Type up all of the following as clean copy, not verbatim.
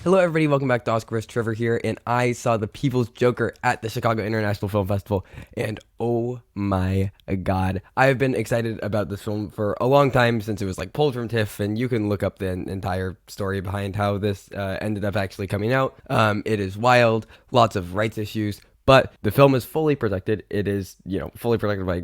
Hello, everybody. Welcome back to Oscars. Trevor here, and I saw The People's Joker at the Chicago International Film Festival, and oh my god, I have been excited about this film for a long time since it was like pulled from TIFF, and you can look up the entire story behind how this ended up actually coming out. It is wild, lots of rights issues, but the film is fully protected. It is, fully protected by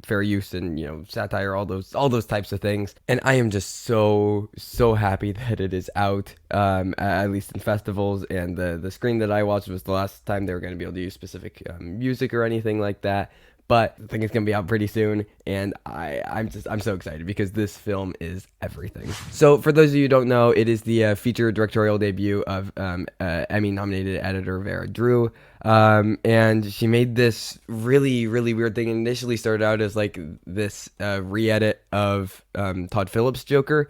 fair use and satire, all those types of things. And I am just so happy that it is out, at least in festivals. And the screen that I watched was the last time they were going to be able to use specific music or anything like that. But I think it's gonna be out pretty soon, and I'm so excited because this film is everything. So for those of you who don't know, it is the feature directorial debut of Emmy-nominated editor Vera Drew, and she made this really weird thing. It initially started out as like this re-edit of Todd Phillips' Joker,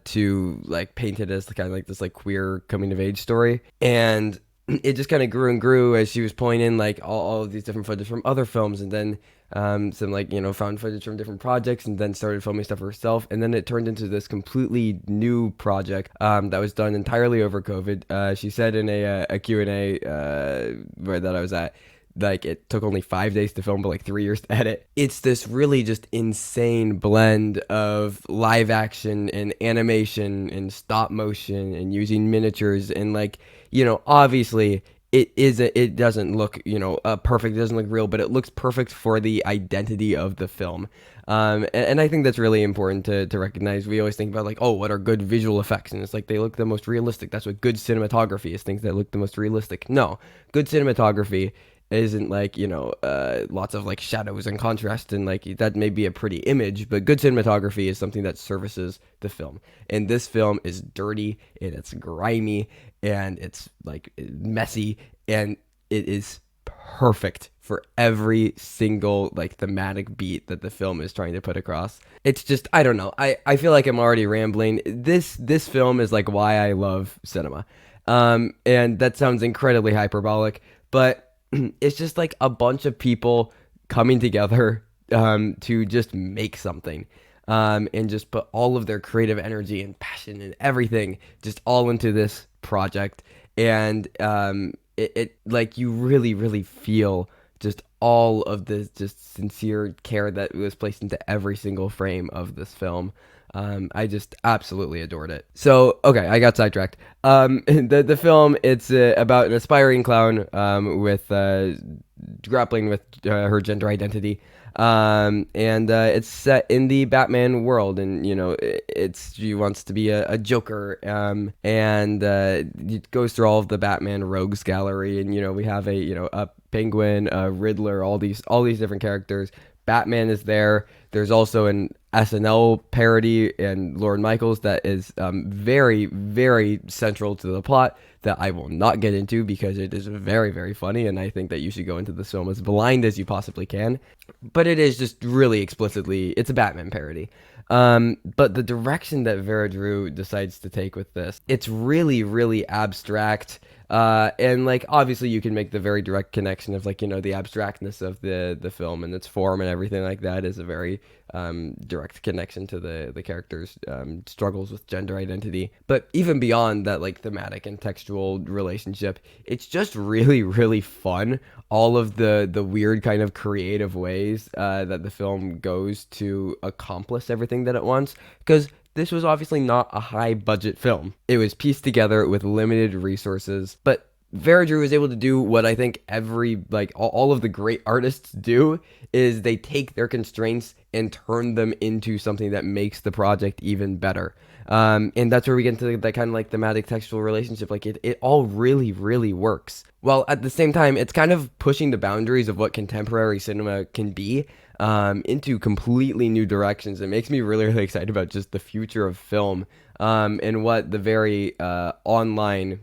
to like paint it as kind of like this like queer coming of age story, and it just kind of grew and grew as she was pulling in like all of these different footage from other films, and then some like found footage from different projects, and then started filming stuff herself, and then it turned into this completely new project that was done entirely over COVID. She said in a Q&A where that I was at, like it took only 5 days to film but like 3 years to edit. It's this really just insane blend of live action and animation and stop motion and using miniatures, and like obviously it doesn't look perfect, it doesn't look real, but it looks perfect for the identity of the film. And I think that's really important to recognize. We always think about like, oh, what are good visual effects, and it's like they look the most realistic. That's what good cinematography is, things that look the most realistic. No, good cinematography isn't like lots of like shadows and contrast, and like that may be a pretty image, but good cinematography is something that services the film. And this film is dirty, and it's grimy, and it's like messy, and it is perfect for every single like thematic beat that the film is trying to put across. It's just, I don't know, I feel like I'm already rambling. This film is like why I love cinema, and that sounds incredibly hyperbolic, but it's just like a bunch of people coming together to just make something, and just put all of their creative energy and passion and everything just all into this project. And it like you really feel just all of this just sincere care that was placed into every single frame of this film. I just absolutely adored it. So, okay, I got sidetracked. The film, it's about an aspiring clown with grappling with her gender identity. And it's set in the Batman world, and she wants to be a Joker, and it goes through all of the Batman rogues gallery, and we have a Penguin, a Riddler, all these different characters. Batman is there. There's also an SNL parody and Lorne Michaels that is very central to the plot that I will not get into because it is very funny, and I think that you should go into this film as blind as you possibly can. But it is just really explicitly, it's a Batman parody. But the direction that Vera Drew decides to take with this, it's really abstract. And like obviously you can make the very direct connection of like the abstractness of the film and its form and everything like that is a very direct connection to the characters' struggles with gender identity. But even beyond that, like thematic and textual relationship, it's just really fun. All of the weird kind of creative ways that the film goes to accomplish everything that it wants, because this was obviously not a high budget film. It was pieced together with limited resources, but Vera Drew was able to do what I think all of the great artists do, is they take their constraints and turn them into something that makes the project even better. And that's where we get into that kind of like thematic textual relationship. Like it all really works. While at the same time, it's kind of pushing the boundaries of what contemporary cinema can be into completely new directions. It makes me really excited about just the future of film, and what the very online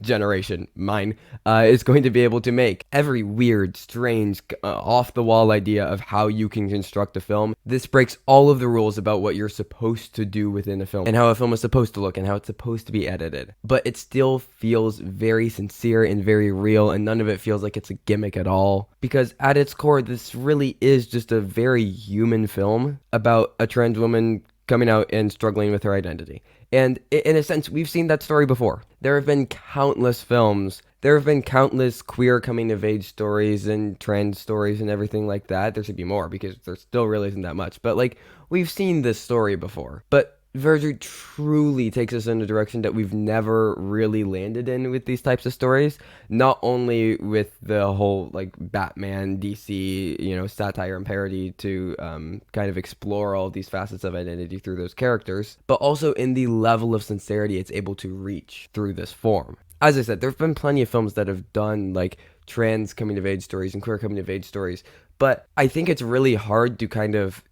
generation, mine, is going to be able to make. Every weird, strange, off-the-wall idea of how you can construct a film. This breaks all of the rules about what you're supposed to do within a film, and how a film is supposed to look, and how it's supposed to be edited. But it still feels very sincere and very real, and none of it feels like it's a gimmick at all. Because at its core, this really is just a very human film about a trans woman coming out and struggling with her identity. And in a sense, we've seen that story before. There have been countless films. There have been countless queer coming of age stories and trans stories and everything like that. There should be more because there still really isn't that much. But like, we've seen this story before. But Verger truly takes us in a direction that we've never really landed in with these types of stories. Not only with the whole like Batman, DC, satire and parody to kind of explore all of these facets of identity through those characters, but also in the level of sincerity it's able to reach through this form. As I said, there have been plenty of films that have done like trans coming of age stories and queer coming of age stories, but I think it's really hard to kind of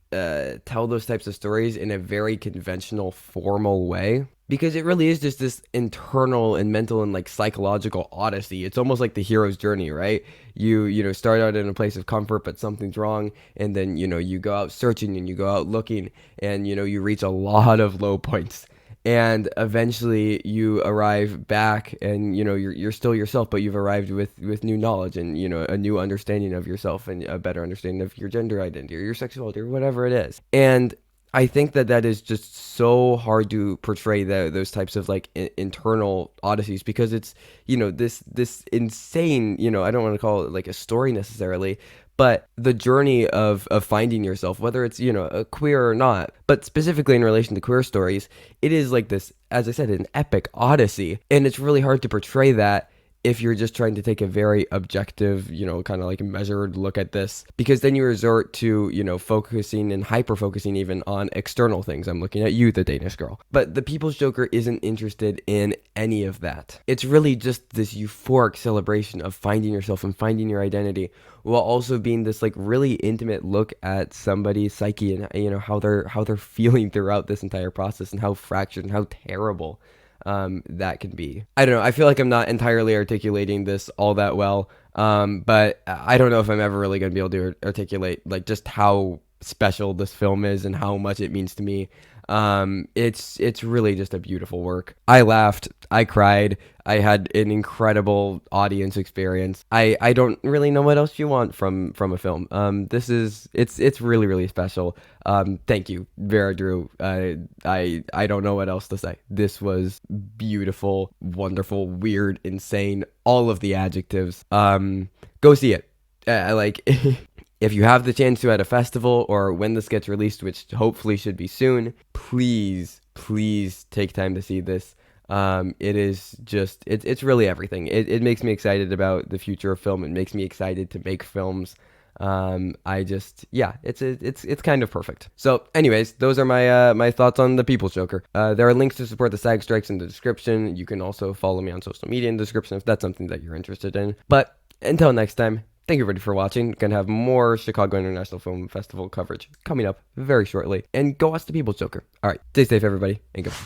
tell those types of stories in a very conventional, formal way, because it really is just this internal and mental and like psychological odyssey. It's almost like the hero's journey, right? You start out in a place of comfort, but something's wrong, and then you go out searching and you go out looking, and you reach a lot of low points. And eventually you arrive back and you're still yourself, but you've arrived with new knowledge and a new understanding of yourself and a better understanding of your gender identity or your sexuality or whatever it is. And I think that is just so hard to portray those types of like internal odysseys, because it's this insane, I don't want to call it like a story necessarily, but the journey of finding yourself, whether it's a queer or not, but specifically in relation to queer stories, it is like this, as I said, an epic odyssey, and it's really hard to portray that if you're just trying to take a very objective, kind of like measured look at this, because then you resort to, focusing and hyper focusing even on external things. I'm looking at you, the Danish girl. But the People's Joker isn't interested in any of that. It's really just this euphoric celebration of finding yourself and finding your identity, while also being this like really intimate look at somebody's psyche and how they're feeling throughout this entire process, and how fractured and how terrible that can be. I don't know. I feel like I'm not entirely articulating this all that well, but I don't know if I'm ever really going to be able to articulate like just how special this film is and how much it means to me. It's really just a beautiful work. I laughed, I cried, I had an incredible audience experience. I don't really know what else you want from a film. It's really, really special. Thank you, Vera Drew. I don't know what else to say. This was beautiful, wonderful, weird, insane, all of the adjectives. Go see it. If you have the chance to at a festival or when this gets released, which hopefully should be soon, please take time to see this. It is just, it's really everything. It makes me excited about the future of film. It makes me excited to make films. It's kind of perfect. So anyways, those are my thoughts on The People's Joker. There are links to support the SAG strikes in the description. You can also follow me on social media in the description if that's something that you're interested in. But until next time, thank you everybody for watching. Gonna have more Chicago International Film Festival coverage coming up very shortly. And go watch The People's Joker. All right, stay safe everybody, and goodbye.